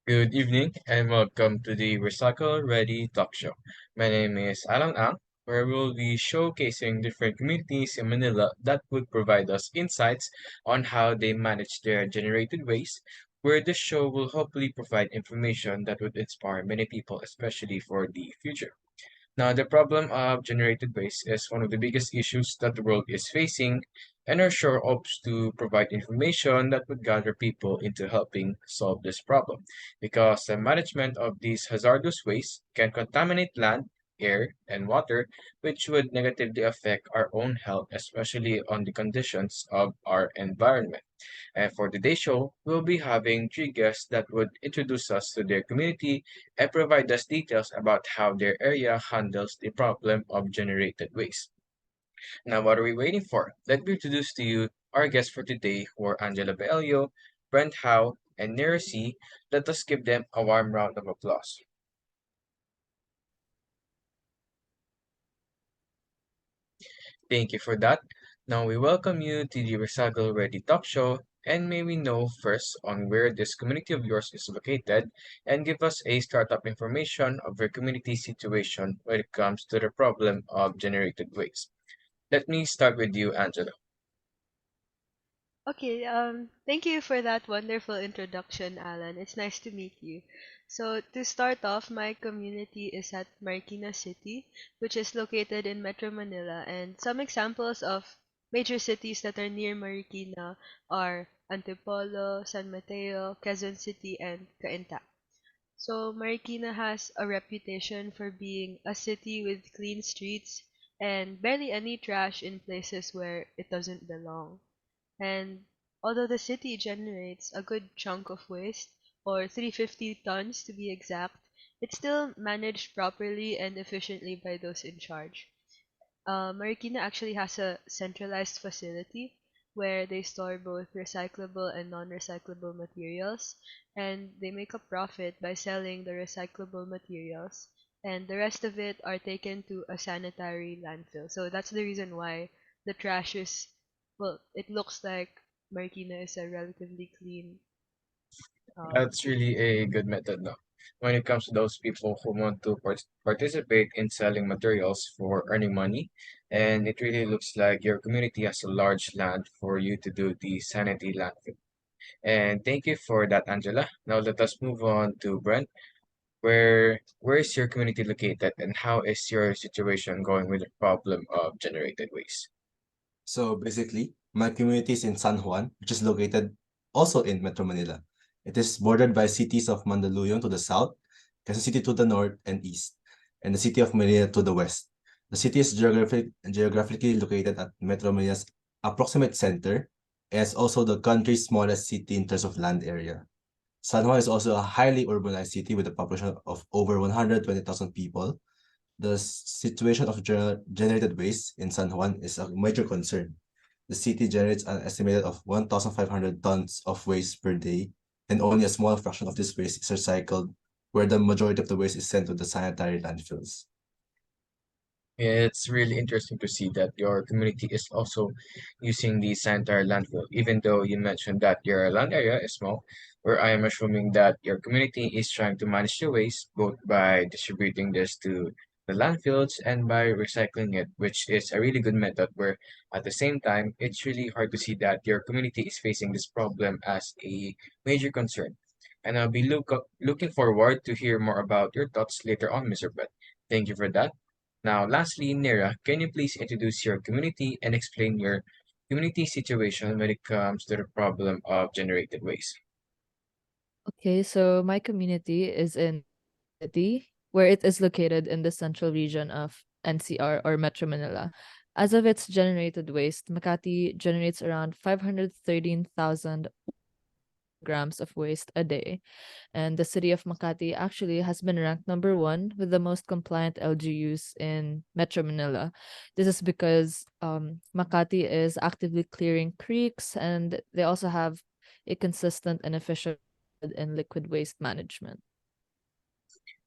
Good evening and welcome to the Recycle Ready Talk Show. My name is Alan Ang, where we'll be showcasing different communities in Manila that would provide us insights on how they manage their generated waste, where this show will hopefully provide information that would inspire many people, especially for the future. Now, the problem of generated waste is one of the biggest issues that the world is facing, and our show hopes to provide information that would gather people into helping solve this problem. Because the management of these hazardous waste can contaminate land, air, and water, which would negatively affect our own health, especially on the conditions of our environment. And for today's show, we'll be having three guests that would introduce us to their community and provide us details about how their area handles the problem of generated waste. Now, what are we waiting for? Let me introduce to you our guests for today, who are Angela Bello, Brent Howe, and Nero C. Let us give them a warm round of applause. Thank you for that. Now we welcome you to the Recycle Ready Talk Show, and may we know first on where this community of yours is located, and give us a startup information of your community situation when it comes to the problem of generated waste. Let me start with you, Angela. Okay, thank you for that wonderful introduction, Alan. It's nice to meet you. So, to start off, my community is at Marikina City, which is located in Metro Manila, and some examples of major cities that are near Marikina are Antipolo, San Mateo, Quezon City, and Cainta. So, Marikina has a reputation for being a city with clean streets and barely any trash in places where it doesn't belong. And although the city generates a good chunk of waste, or 350 tons to be exact, it's still managed properly and efficiently by those in charge. Marikina actually has a centralized facility where they store both recyclable and non-recyclable materials, and they make a profit by selling the recyclable materials, and the rest of it are taken to a sanitary landfill. So that's the reason why the trash is, well, it looks like Marikina is a relatively clean That's city. really a good method, no? When it comes to those people who want to participate in selling materials for earning money, and it really looks like your community has a large land for you to do the sanity landfill. And thank you for that, Angela. Now let us move on to Brent. Where is your community located, and how is your situation going with the problem of generated waste? So basically, my community is in San Juan, which is located also in Metro Manila. It is bordered by cities of Mandaluyong to the south, Quezon City to the north and east, and the city of Manila to the west. The city is geographically located at Metro Manila's approximate center, and it's also the country's smallest city in terms of land area. San Juan is also a highly urbanized city with a population of over 120,000 people. The situation of generated waste in San Juan is a major concern. The city generates an estimated of 1,500 tons of waste per day, and only a small fraction of this waste is recycled, where the majority of the waste is sent to the sanitary landfills. It's really interesting to see that your community is also using the sanitary landfill, even though you mentioned that your land area is small, where I am assuming that your community is trying to manage the waste both by distributing this to the landfills and by recycling it, which is a really good method where at the same time it's really hard to see that your community is facing this problem as a major concern. And I'll be looking forward to hear more about your thoughts later on, Mr. Brett. Thank you for that. Now, lastly, Nira, can you please introduce your community and explain your community situation when it comes to the problem of generated waste? Okay, so my community is in city where it is located in the central region of NCR or Metro Manila. As of its generated waste, Makati generates around 513,000 grams of waste a day. And the city of Makati actually has been ranked number one with the most compliant LGUs in Metro Manila. This is because Makati is actively clearing creeks and they also have a consistent and efficient in liquid waste management.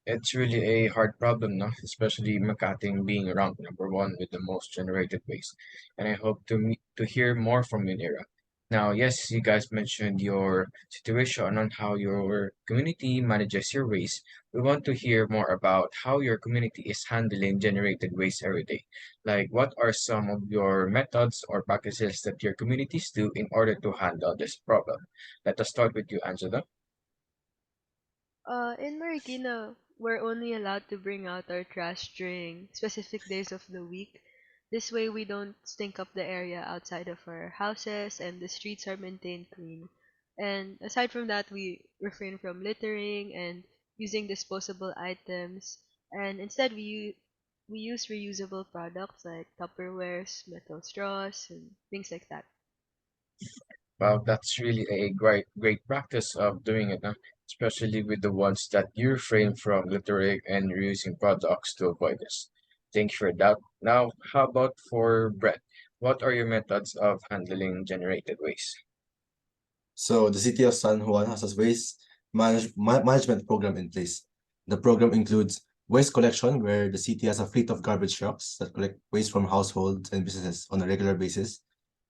It's really a hard problem, no? Especially Makati being ranked number one with the most generated waste. And I hope to hear more from you, Nira. Now, yes, you guys mentioned your situation on how your community manages your waste. We want to hear more about how your community is handling generated waste every day. Like, what are some of your methods or practices that your communities do in order to handle this problem? Let us start with you, Angela. In Marikina, we're only allowed to bring out our trash during specific days of the week. This way, we don't stink up the area outside of our houses and the streets are maintained clean. And aside from that, we refrain from littering and using disposable items. And instead, we use reusable products like Tupperwares, metal straws, and things like that. Well, that's really a great practice of doing it, huh? Especially with the ones that you refrain from littering and reusing products to avoid this. Thank you for that. Now, how about for Brett? What are your methods of handling generated waste? So the city of San Juan has a management program in place. The program includes waste collection, where the city has a fleet of garbage trucks that collect waste from households and businesses on a regular basis.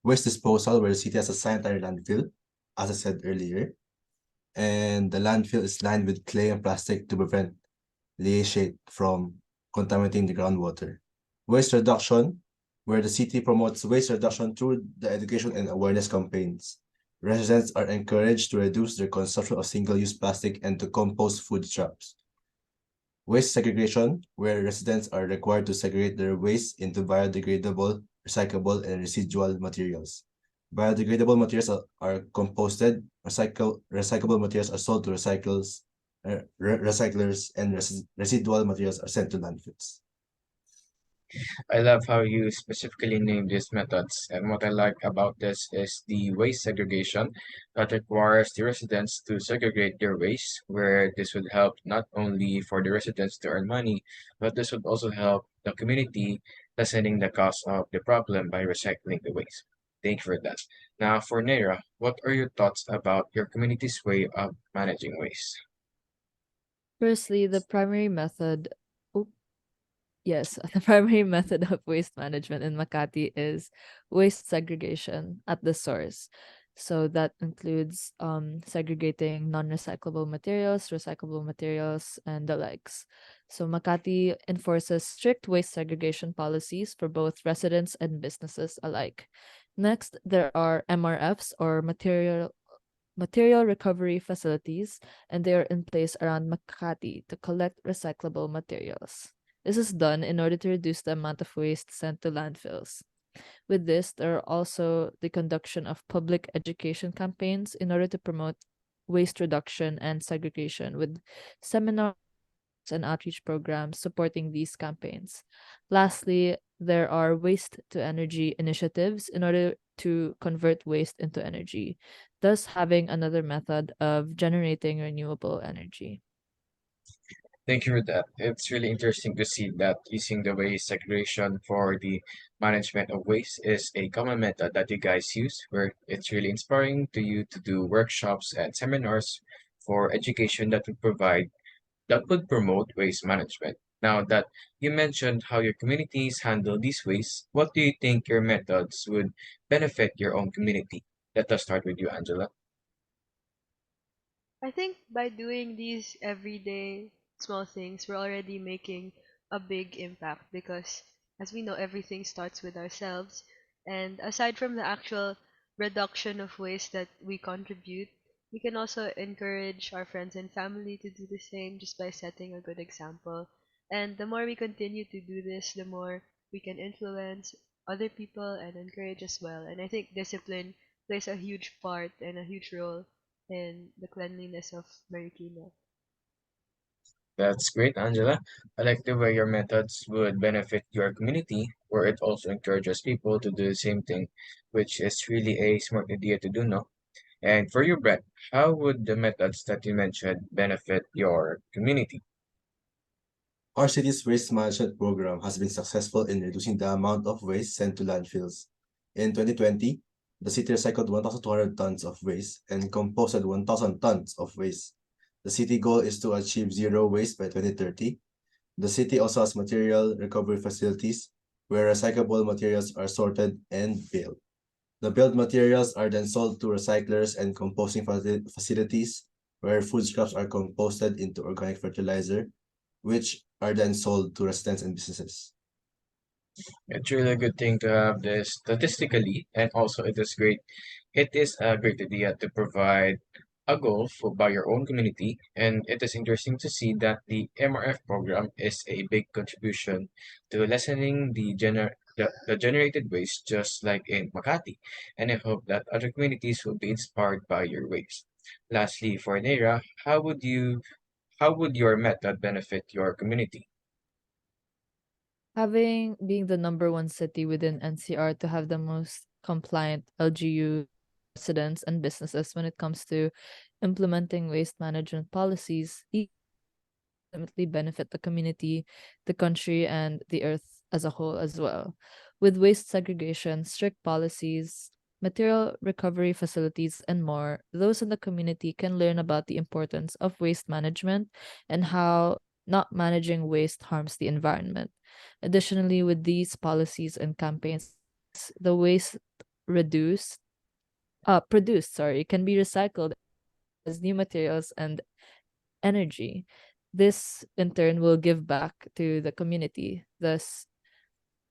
Waste disposal, where the city has a sanitary landfill, as I said earlier. And the landfill is lined with clay and plastic to prevent leachate from contaminating the groundwater. Waste reduction, where the city promotes waste reduction through the education and awareness campaigns. Residents are encouraged to reduce their consumption of single-use plastic and to compost food scraps. Waste segregation, where residents are required to segregate their waste into biodegradable, recyclable, and residual materials. Biodegradable materials are composted, recyclable materials are sold to recyclers, and residual materials are sent to landfills. I love how you specifically name these methods, and what I like about this is the waste segregation that requires the residents to segregate their waste, where this would help not only for the residents to earn money, but this would also help the community lessening the cost of the problem by recycling the waste. Thank you for that. Now, for Naira, what are your thoughts about your community's way of managing waste? Firstly, the primary method, oh, yes, the primary method of waste management in Makati is waste segregation at the source. So that includes segregating non-recyclable materials, recyclable materials, and the likes. So Makati enforces strict waste segregation policies for both residents and businesses alike. Next, there are MRFs, or material recovery facilities, and they are in place around Makati to collect recyclable materials. This is done in order to reduce the amount of waste sent to landfills. With this, there are also the conduction of public education campaigns in order to promote waste reduction and segregation, with seminars and outreach programs supporting these campaigns. Lastly, there are waste to energy initiatives in order to convert waste into energy, thus having another method of generating renewable energy. Thank you for that. It's really interesting to see that using the waste segregation for the management of waste is a common method that you guys use, where it's really inspiring to you to do workshops and seminars for education that would promote waste management. Now that you mentioned how your communities handle these waste, what do you think your methods would benefit your own community? Let us start with you, Angela. I think by doing these everyday small things, we're already making a big impact because, as we know, everything starts with ourselves. And aside from the actual reduction of waste that we contribute, we can also encourage our friends and family to do the same just by setting a good example. And the more we continue to do this, the more we can influence other people and encourage as well. And I think discipline plays a huge part and a huge role in the cleanliness of Marikina. That's great, Angela. I like the way your methods would benefit your community, where it also encourages people to do the same thing, which is really a smart idea to do, no? And for you, Brett, how would the methods that you mentioned benefit your community? Our city's waste management program has been successful in reducing the amount of waste sent to landfills. In 2020, the city recycled 1,200 tons of waste and composted 1,000 tons of waste. The city goal is to achieve zero waste by 2030. The city also has material recovery facilities where recyclable materials are sorted and baled. The build materials are then sold to recyclers and composting facilities where food scraps are composted into organic fertilizer, which are then sold to residents and businesses. It's really a good thing to have this statistically, and also it is great. It is a great idea to provide a goal by your own community, and it is interesting to see that the MRF program is a big contribution to lessening the generated waste, just like in Makati. And I hope that other communities will be inspired by your ways. Lastly, for Naira, how would your method benefit your community? Having being the number one city within NCR to have the most compliant LGU residents and businesses when it comes to implementing waste management policies, ultimately benefit the community, the country, and the earth as a whole as well. With waste segregation, strict policies, material recovery facilities, and more, those in the community can learn about the importance of waste management and how not managing waste harms the environment. Additionally, with these policies and campaigns, the waste reduced produced, sorry, can be recycled as new materials and energy. This in turn will give back to the community, thus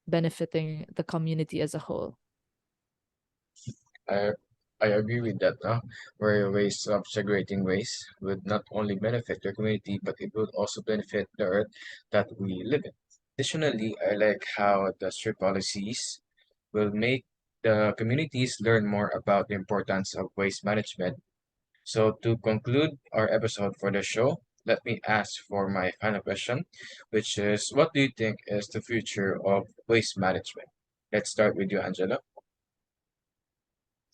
benefiting the community as a whole. I I agree with that, where ways of segregating waste would not only benefit your community, but it would also benefit the earth that we live in. Additionally, I like how the strict policies will make the communities learn more about the importance of waste management. So to conclude our episode for the show, let me ask for my final question, which is what do you think is the future of waste management? Let's start with you, Angela.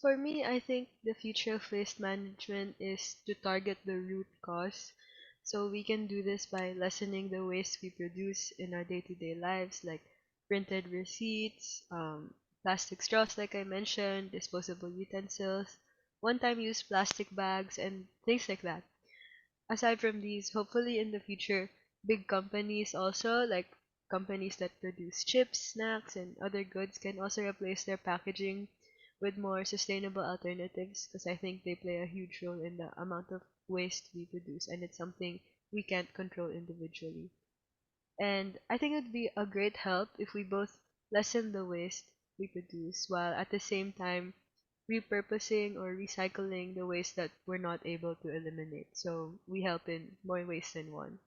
For me, I think the future of waste management is to target the root cause. So we can do this by lessening the waste we produce in our day-to-day lives, like printed receipts, plastic straws, like I mentioned, disposable utensils, one-time use plastic bags, and things like that. Aside from these, hopefully in the future, big companies also, like companies that produce chips, snacks, and other goods, can also replace their packaging with more sustainable alternatives because I think they play a huge role in the amount of waste we produce, and it's something we can't control individually. And I think it would be a great help if we both lessen the waste we produce while at the same time repurposing or recycling the waste that we're not able to eliminate. So we help in more ways than one.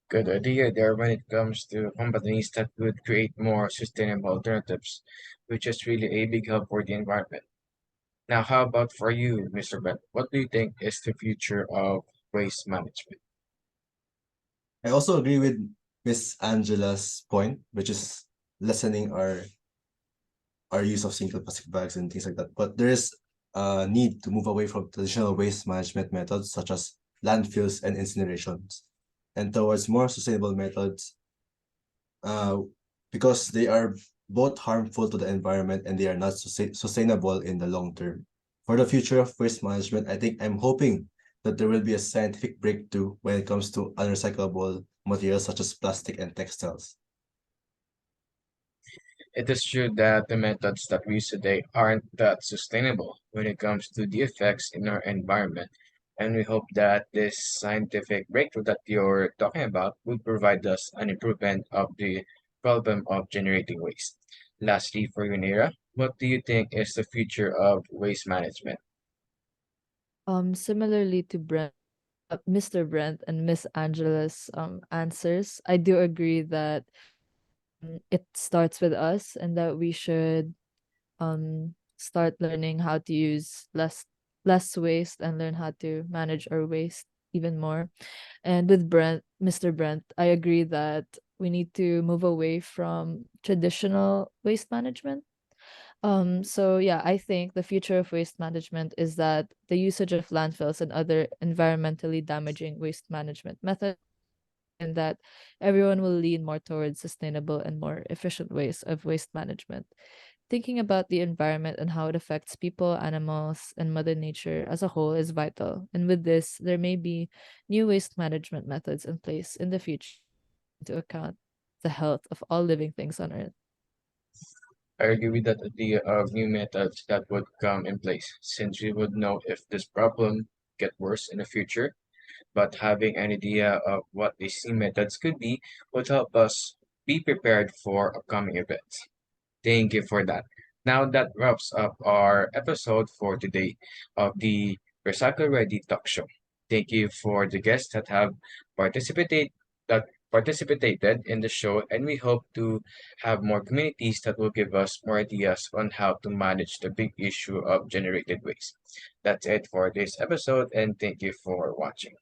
Good idea there when it comes to companies that would create more sustainable alternatives, which is really a big help for the environment. Now, how about for you, Mr. Ben? What do you think is the future of waste management? I also agree with Miss Angela's point, which is lessening our use of single plastic bags and things like that. But there is a need to move away from traditional waste management methods such as landfills and incinerations and towards more sustainable methods uh, because they are both harmful to the environment and they are not sustainable in the long term. For the future of waste management, I think I'm hoping that there will be a scientific breakthrough when it comes to unrecyclable materials such as plastic and textiles. It is true that the methods that we use today aren't that sustainable when it comes to the effects in our environment. And we hope that this scientific breakthrough that you're talking about would provide us an improvement of the problem of generating waste. Lastly, for you, Nira, what do you think is the future of waste management? Similarly to Mr. Brent and Miss Angela's answers, I do agree that it starts with us and that we should start learning how to use less waste and learn how to manage our waste even more. And with Mr. Brent, I agree that we need to move away from traditional waste management. So yeah, I think the future of waste management is that the usage of landfills and other environmentally damaging waste management methods, and that everyone will lean more towards sustainable and more efficient ways of waste management. Thinking about the environment and how it affects people, animals, and Mother Nature as a whole is vital. And with this, there may be new waste management methods in place in the future to account the health of all living things on Earth. I agree with that idea of new methods that would come in place, since we would know if this problem get worse in the future, but having an idea of what these new methods could be would help us be prepared for upcoming events. Thank you for that. Now that wraps up our episode for today of the Recycle Ready Talk Show. Thank you for the guests that have participated participated in the show, and we hope to have more communities that will give us more ideas on how to manage the big issue of generated waste. That's it for this episode, and thank you for watching.